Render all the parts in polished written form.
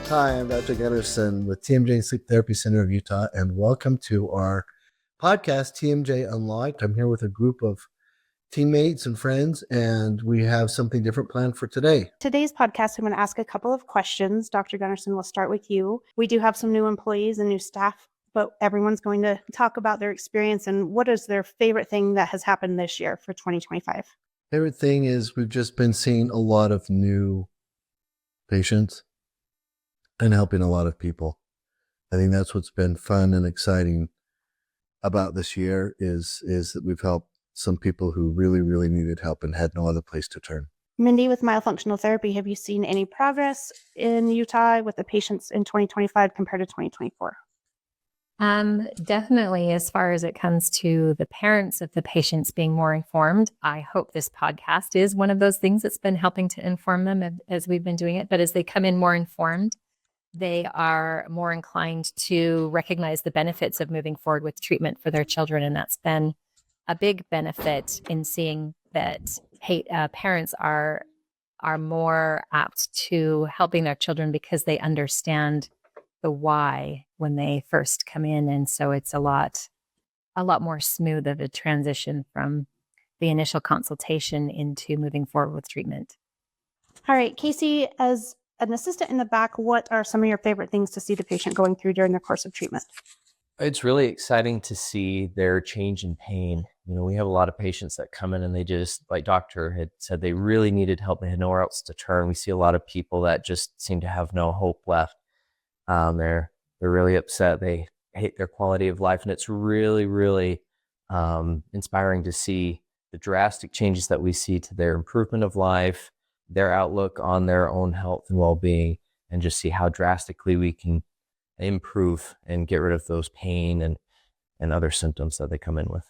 Hi, I'm Dr. Gunnarsson with TMJ Sleep Therapy Center of Utah, and welcome to our podcast, TMJ Unlocked. I'm here with a group of teammates and friends, and we have something different planned for today. Today's podcast, I'm going to ask a couple of questions. Dr. Gunnarsson, we'll start with you. We do have some new employees and new staff, but everyone's going to talk about their experience and what is their favorite thing that has happened this year for 2025. Favorite thing is we've just been seeing a lot of new patients and helping a lot of people. I think that's what's been fun and exciting about this year is that we've helped some people who really, really needed help and had no other place to turn. Mindy, with myofunctional therapy, have you seen any progress in Utah with the patients in 2025 compared to 2024? Definitely, as far as it comes to the parents of the patients being more informed, I hope this podcast is one of those things that's been helping to inform them as we've been doing it. But as they come in more informed, they are more inclined to recognize the benefits of moving forward with treatment for their children. And that's been a big benefit in seeing that parents are more apt to helping their children because they understand the why when they first come in. And so it's a lot more smooth of a transition from the initial consultation into moving forward with treatment. All right, Casey, as an assistant in the back, what are some of your favorite things to see the patient going through during the course of treatment? It's really exciting to see their change in pain. You know, we have a lot of patients that come in and they just, like Doctor had said, they really needed help. They had nowhere else to turn. We see a lot of people that just seem to have no hope left. They're really upset. They hate their quality of life. And it's really, really inspiring to see the drastic changes that we see to their improvement of life, their outlook on their own health and well-being, and just see how drastically we can improve and get rid of those pain and other symptoms that they come in with.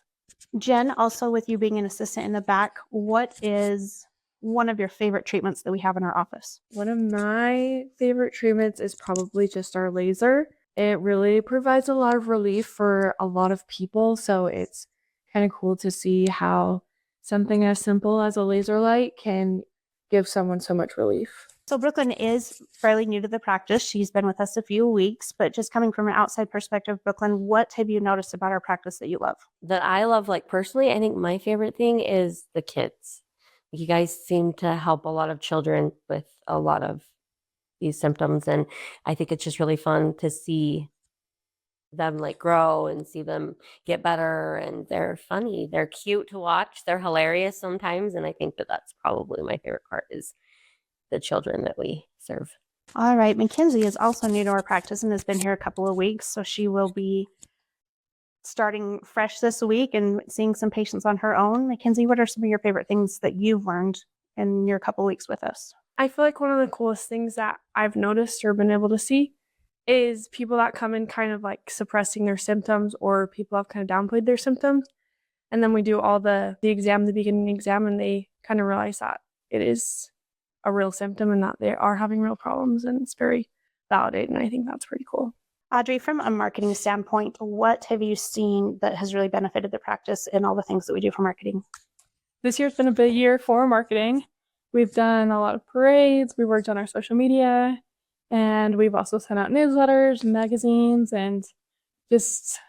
Jen, also with you being an assistant in the back, what is one of your favorite treatments that we have in our office? One of my favorite treatments is probably just our laser. It really provides a lot of relief for a lot of people, so it's kind of cool to see how something as simple as a laser light can give someone so much relief. So Brooklyn is fairly new to the practice. She's been with us a few weeks, but just coming from an outside perspective, Brooklyn, what have you noticed about our practice that you love? That I love, like personally, I think my favorite thing is the kids. You guys seem to help a lot of children with a lot of these symptoms, and I think it's just really fun to see them like grow and see them get better, and they're funny, they're cute to watch, they're hilarious sometimes, and I think that that's probably my favorite part is the children that we serve. All right, Mackenzie is also new to our practice and has been here a couple of weeks, so she will be starting fresh this week and seeing some patients on her own. Mackenzie, what are some of your favorite things that you've learned in your couple weeks with us? I feel like one of the coolest things that I've noticed or been able to see is people that come in kind of like suppressing their symptoms, or people have kind of downplayed their symptoms. And then we do all the exam, the beginning exam, and they kind of realize that it is a real symptom and that they are having real problems, and it's very validating. And I think that's pretty cool. Audrey, from a marketing standpoint, what have you seen that has really benefited the practice in all the things that we do for marketing? This year's been a big year for marketing. We've done a lot of parades, we worked on our social media, and we've also sent out newsletters, magazines, and just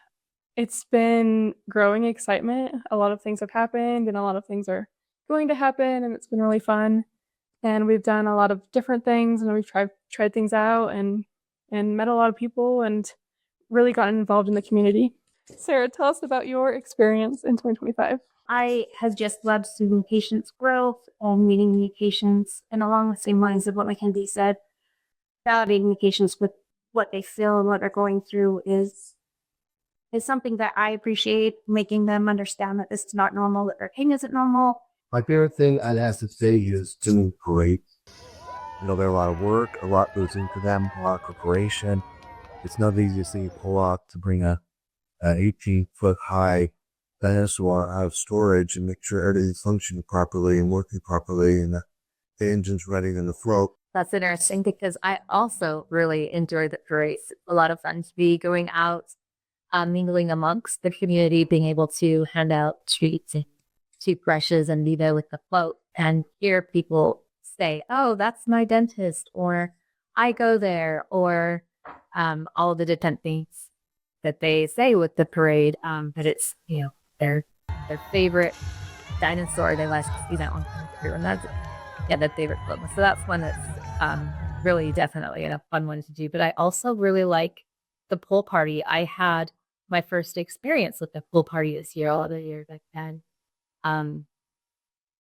it's been growing excitement. A lot of things have happened and a lot of things are going to happen, and it's been really fun. And we've done a lot of different things, and we've tried things out and met a lot of people and really gotten involved in the community. Sarah, tell us about your experience in 2025. I have just loved seeing patients' growth and meeting new patients, and along the same lines of what Mackenzie said, validating the patients with what they feel and what they're going through is something that I appreciate, making them understand that this is not normal, that their pain isn't normal. My favorite thing I'd have to say is doing great. You know, there's a lot of work, a lot goes into them, a lot of preparation. It's not the easiest thing to pull off to bring a 18-foot high dinosaur out of storage and make sure everything's functioning properly and working properly and the engine's ready in the throat. That's interesting because I also really enjoy the parades. A lot of fun to be going out, mingling amongst the community, being able to hand out treats and toothbrushes and be there with the float and hear people say, "Oh, that's my dentist," or I go there, or all the different things that they say with the parade. But it's, their favorite dinosaur. They like to see that one come through, and that's their favorite club. So that's one that's really definitely a fun one to do. But I also really like the pool party. I had my first experience with the pool party this year. All other years I've been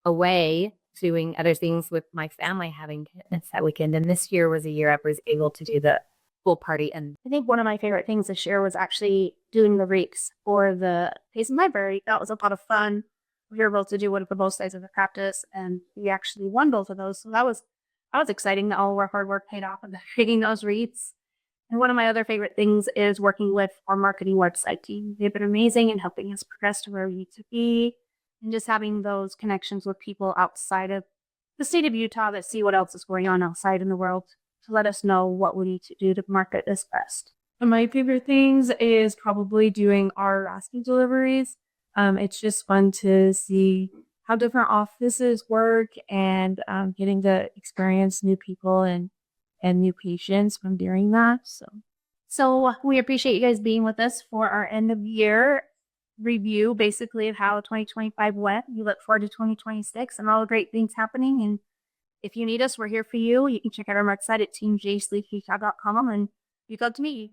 away doing other things with my family, having commitments that weekend. And this year was a year I was able to do the pool party. And I think one of my favorite things this year was actually doing the reeks for the Payson Library. That was a lot of fun. We were able to do one of the both sides of the practice, and we actually won both of those. So that was exciting that all of our hard work paid off of creating those wreaths. And one of my other favorite things is working with our marketing website team. They've been amazing in helping us progress to where we need to be, and just having those connections with people outside of the state of Utah that see what else is going on outside in the world to let us know what we need to do to market this best. My favorite things is probably doing our rescue deliveries. It's just fun to see how different offices work, and getting to experience new people and new patients from doing that. So we appreciate you guys being with us for our end of year review, basically, of how 2025 went. We look forward to 2026 and all the great things happening. And if you need us, we're here for you. You can check out our website at tmjsleeputah.com, and we'd love to meet you.